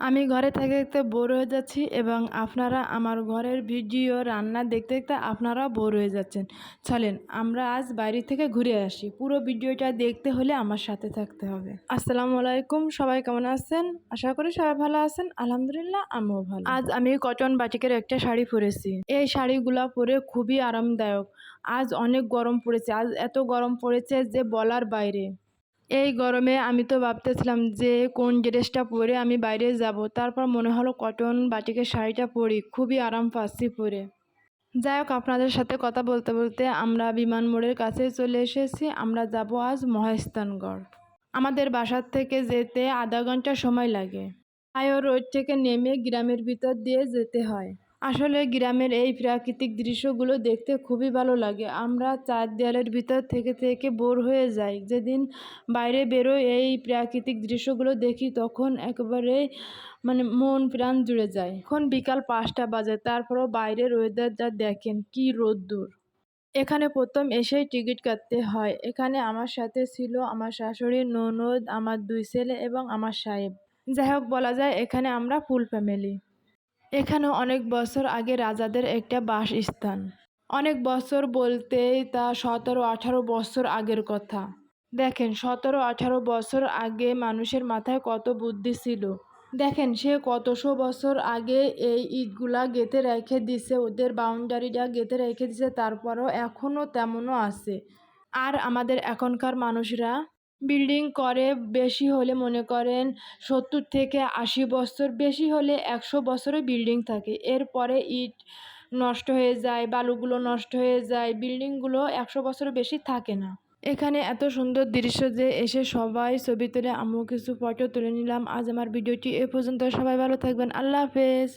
আমি ঘরে থাকতে থাকতে বোর হয়ে যাচ্ছি এবং আপনারা আমার ঘরের ভিডিও রান্না দেখতে দেখতে আপনারাও বোর হয়ে যাচ্ছেন। চলেন আমরা আজ বাইরে থেকে ঘুরে আসি। পুরো ভিডিওটা দেখতে হলে আমার সাথে থাকতে হবে। আসসালামু আলাইকুম, সবাই কেমন আছেন? আশা করি সবাই ভালো আছেন। আলহামদুলিল্লাহ, আমিও ভালো। আজ আমি কটন বাটিকের একটা শাড়ি পরেছি। এই শাড়িগুলা পরে খুবই আরামদায়ক। আজ অনেক গরম পড়েছে, আজ এত গরম পড়েছে যে বলার বাইরে। এই গরমে আমি তো ভাবতেছিলাম যে কোন ড্রেসটা পরে আমি বাইরে যাব, তারপর মনে হলো কটন বাটিকের শাড়িটা পরি, খুবই আরাম পাচ্ছি পরে। যাই হোক, আপনাদের সাথে কথা বলতে বলতে আমরা বিমান মোড়ের কাছে চলে এসেছি। আমরা যাব আজ মহাস্থানগড়। আমাদের বাসার থেকে যেতে আধা ঘন্টা সময় লাগে। হাইওয়ে রোড থেকে নেমে গ্রামের ভিতর দিয়ে যেতে হয়। আসলে গ্রামের এই প্রাকৃতিক দৃশ্যগুলো দেখতে খুবই ভালো লাগে। আমরা চার দেয়ালের ভিতর থেকে থেকে বোর হয়ে যাই। যেদিন বাইরে বেরোই এই প্রাকৃতিক দৃশ্যগুলো দেখি তখন একেবারে মন প্রাণ জুড়ে যায়। এখন বিকাল 5টা বাজে, তারপরও বাইরের ওয়েদারটা দেখেন কি রোদ্দুর। এখানে প্রথম এসেই টিকিট কাটতে হয়। এখানে আমার সাথে ছিল আমার শাশুড়ি, ননদ, আমার 2 ছেলে এবং আমার সাহেব। যাই হোক, বলা যায় এখানে আমরা ফুল ফ্যামিলি। এখানে অনেক বছর আগে রাজাদের একটা বাসস্থান। অনেক বছর বলতে তা 17-18 বছর আগের কথা। দেখেন 17-18 বছর আগে মানুষের মাথায় কত বুদ্ধি ছিল। দেখেন সে কতশো বছর আগে এই ইটগুলা গেঁথে রেখে দিছে, ওদের বাউন্ডারিটা গেঁথে রেখে দিছে, তারপরও এখনও তেমনও আছে। আর আমাদের এখনকার মানুষরা বিল্ডিং করে বেশি হলে মনে করেন 70 থেকে 80 বছর, বেশি হলে 100 বছরে বিল্ডিং থাকে। এরপরে ইট নষ্ট হয়ে যায়, বালুগুলো নষ্ট হয়ে যায়, বিল্ডিংগুলো 100 বছরের বেশি থাকে না। এখানে এত সুন্দর দৃশ্য যে এসে সবাই ছবি তুলে, আমিও কিছু ফটো তুলে নিলাম। আজ আমার ভিডিওটি এ পর্যন্ত। সবাই ভালো থাকবেন। আল্লাহ হাফেজ।